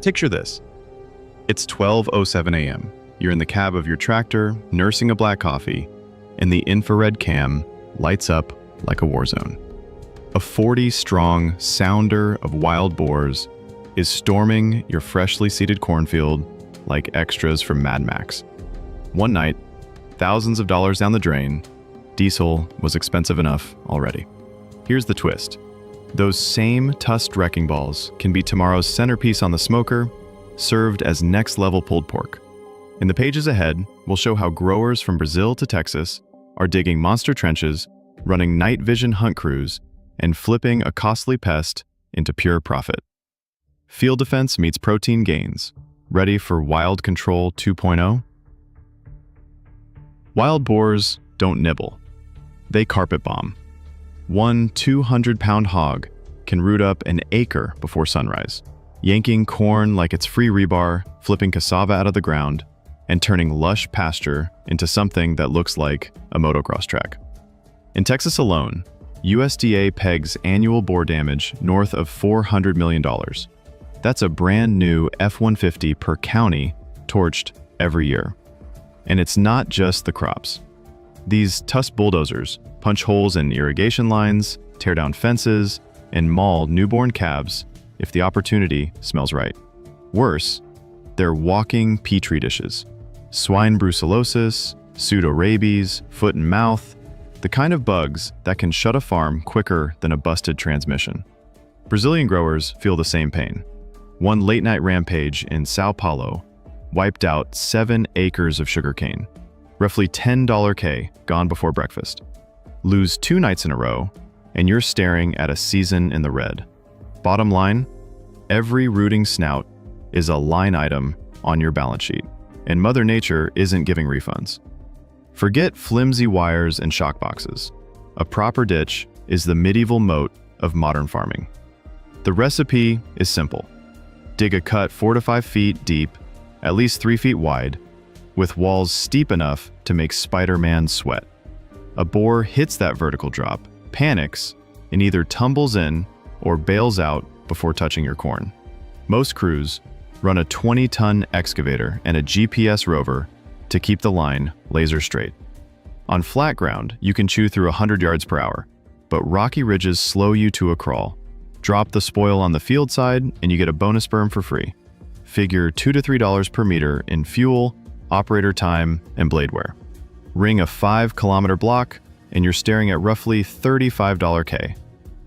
Picture this. It's 12:07 a.m. You're in the cab of your tractor, nursing a black coffee, and the infrared cam lights up like a war zone. A 40-strong sounder of wild boars is storming your freshly seeded cornfield like extras from Mad Max. One night, thousands of dollars down the drain, diesel was expensive enough already. Here's the twist. Those same tusked wrecking balls can be tomorrow's centerpiece on the smoker, served as next-level pulled pork. In the pages ahead, we'll show how growers from Brazil to Texas are digging monster trenches, running night vision hunt crews, and flipping a costly pest into pure profit. Field defense meets protein gains. Ready for Wild Control 2.0? Wild boars don't nibble. They carpet bomb. One 200-pound hog can root up an acre before sunrise, yanking corn like it's free rebar, flipping cassava out of the ground, and turning lush pasture into something that looks like a motocross track. In Texas alone, USDA pegs annual boar damage north of $400 million. That's a brand new F-150 per county torched every year. And it's not just the crops. These tusked bulldozers punch holes in irrigation lines, tear down fences, and maul newborn calves if the opportunity smells right. Worse, they're walking petri dishes. Swine brucellosis, pseudorabies, foot and mouth, the kind of bugs that can shut a farm quicker than a busted transmission. Brazilian growers feel the same pain. One late-night rampage in Sao Paulo wiped out 7 acres of sugarcane, roughly $10K gone before breakfast. Lose 2 nights in a row, and you're staring at a season in the red. Bottom line, every rooting snout is a line item on your balance sheet, and Mother Nature isn't giving refunds. Forget flimsy wires and shock boxes. A proper ditch is the medieval moat of modern farming. The recipe is simple. Dig a cut 4 to 5 feet deep, at least 3 feet wide, with walls steep enough to make Spider-Man sweat. A boar hits that vertical drop, panics, and either tumbles in or bails out before touching your corn. Most crews run a 20-ton excavator and a GPS rover to keep the line laser straight. On flat ground, you can chew through 100 yards per hour, but rocky ridges slow you to a crawl. Drop the spoil on the field side, and you get a bonus berm for free. Figure $2 to $3 per meter in fuel, operator time, and blade wear. Ring a 5-kilometer block, and you're staring at roughly $35K,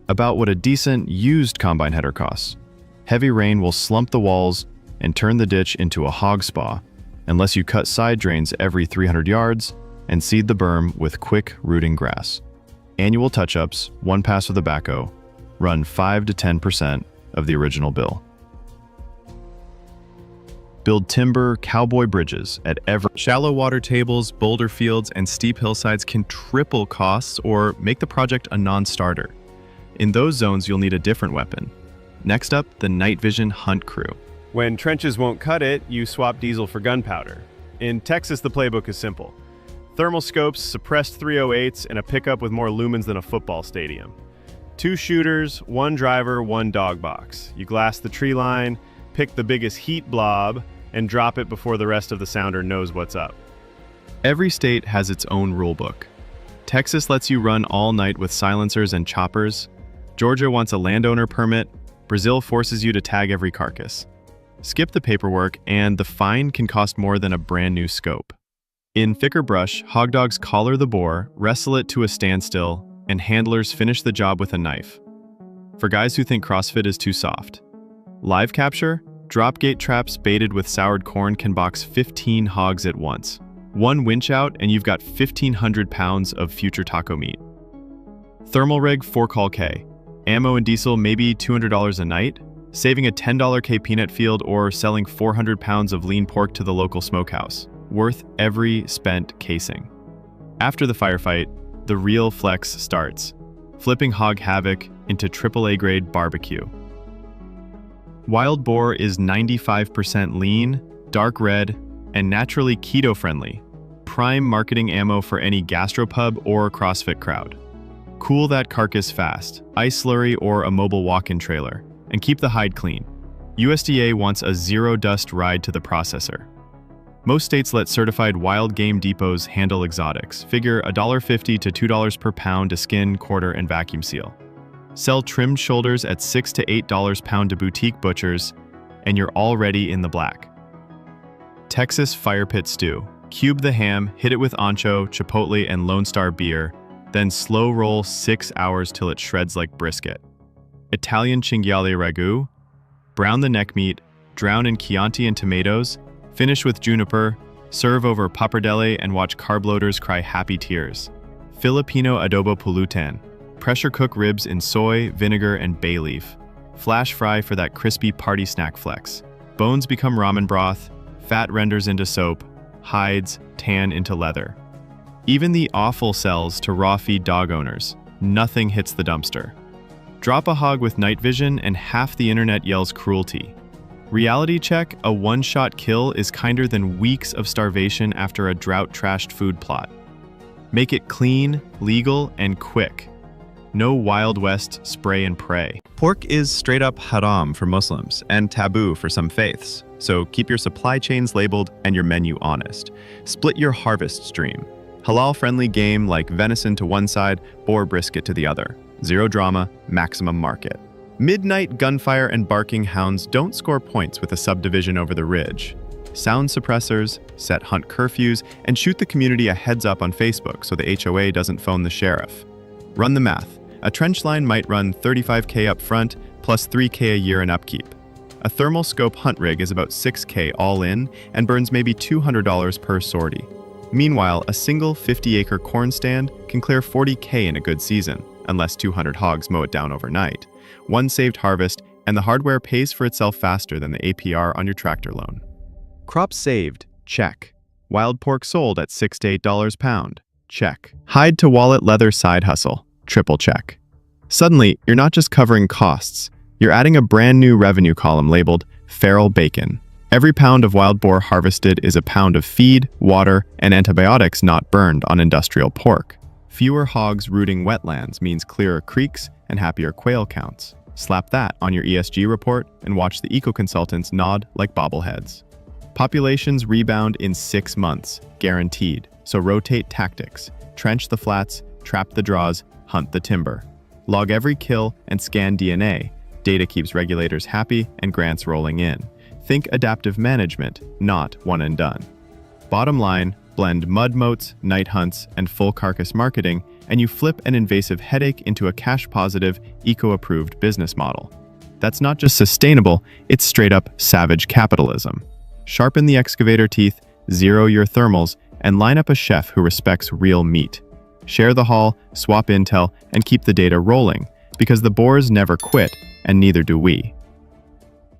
about what a decent used combine header costs. Heavy rain will slump the walls and turn the ditch into a hog spa, unless you cut side drains every 300 yards and seed the berm with quick rooting grass. Annual touch-ups, 1 pass with a backhoe, run 5 to 10% of the original bill. Build timber cowboy bridges at every shallow water tables, boulder fields, and steep hillsides can triple costs or make the project a non-starter. In those zones, you'll need a different weapon. Next up, the night vision hunt crew. When trenches won't cut it, you swap diesel for gunpowder. In Texas, the playbook is simple. Thermal scopes, suppressed 308s, and a pickup with more lumens than a football stadium. 2 shooters, 1 driver, 1 dog box. You glass the tree line, pick the biggest heat blob, and drop it before the rest of the sounder knows what's up. Every state has its own rulebook. Texas lets you run all night with silencers and choppers. Georgia wants a landowner permit. Brazil forces you to tag every carcass. Skip the paperwork, and the fine can cost more than a brand new scope. In thicker brush, hog dogs collar the boar, wrestle it to a standstill, and handlers finish the job with a knife. For guys who think CrossFit is too soft. Live capture? Drop gate traps baited with soured corn can box 15 hogs at once. 1 winch out and you've got 1,500 pounds of future taco meat. Thermal rig 4-call-K. Ammo and diesel maybe $200 a night, saving a $10K peanut field or selling 400 pounds of lean pork to the local smokehouse. Worth every spent casing. After the firefight, the real flex starts. Flipping hog havoc into AAA grade barbecue. Wild boar is 95% lean, dark red, and naturally keto-friendly. Prime marketing ammo for any gastropub or CrossFit crowd. Cool that carcass fast, ice slurry or a mobile walk-in trailer, and keep the hide clean. USDA wants a zero-dust ride to the processor. Most states let certified wild game depots handle exotics. Figure $1.50 to $2 per pound to skin, quarter, and vacuum seal. Sell trimmed shoulders at $6 to $8 pound to boutique butchers, and you're already in the black. Texas fire pit stew. Cube the ham, hit it with ancho, chipotle, and Lone Star beer, then slow roll 6 hours till it shreds like brisket. Italian cinghiale ragu. Brown the neck meat, drown in Chianti and tomatoes, finish with juniper, serve over pappardelle, and watch carb loaders cry happy tears. Filipino adobo pulutan. Pressure cook ribs in soy, vinegar, and bay leaf. Flash fry for that crispy party snack flex. Bones become ramen broth, fat renders into soap, hides tan into leather. Even the offal sells to raw feed dog owners. Nothing hits the dumpster. Drop a hog with night vision and half the internet yells cruelty. Reality check, a one-shot kill is kinder than weeks of starvation after a drought-trashed food plot. Make it clean, legal, and quick. No Wild West spray and pray. Pork is straight up haram for Muslims and taboo for some faiths, so keep your supply chains labeled and your menu honest. Split your harvest stream. Halal-friendly game like venison to one side, boar brisket to the other. Zero drama, maximum market. Midnight gunfire and barking hounds don't score points with a subdivision over the ridge. Sound suppressors, set hunt curfews, and shoot the community a heads up on Facebook so the HOA doesn't phone the sheriff. Run the math. A trench line might run $35K up front, plus $3K a year in upkeep. A thermal scope hunt rig is about $6K all in and burns maybe $200 per sortie. Meanwhile, a single 50-acre corn stand can clear $40K in a good season, unless 200 hogs mow it down overnight. One saved harvest, and the hardware pays for itself faster than the APR on your tractor loan. Crop saved, check. Wild pork sold at $6 to $8 pound, check. Hide to wallet leather side hustle, triple check. Suddenly, you're not just covering costs, you're adding a brand new revenue column labeled feral bacon. Every pound of wild boar harvested is a pound of feed, water, and antibiotics not burned on industrial pork. Fewer hogs rooting wetlands means clearer creeks and happier quail counts. Slap that on your ESG report and watch the eco-consultants nod like bobbleheads. Populations rebound in 6 months, guaranteed, so rotate tactics. Trench the flats, trap the draws, hunt the timber. Log every kill and scan DNA. Data keeps regulators happy and grants rolling in. Think adaptive management, not one and done. Bottom line, blend mud moats, night hunts, and full carcass marketing, and you flip an invasive headache into a cash-positive, eco-approved business model. That's not just sustainable, it's straight-up savage capitalism. Sharpen the excavator teeth, zero your thermals, and line up a chef who respects real meat. Share the haul, swap intel, and keep the data rolling, because the boars never quit, and neither do we.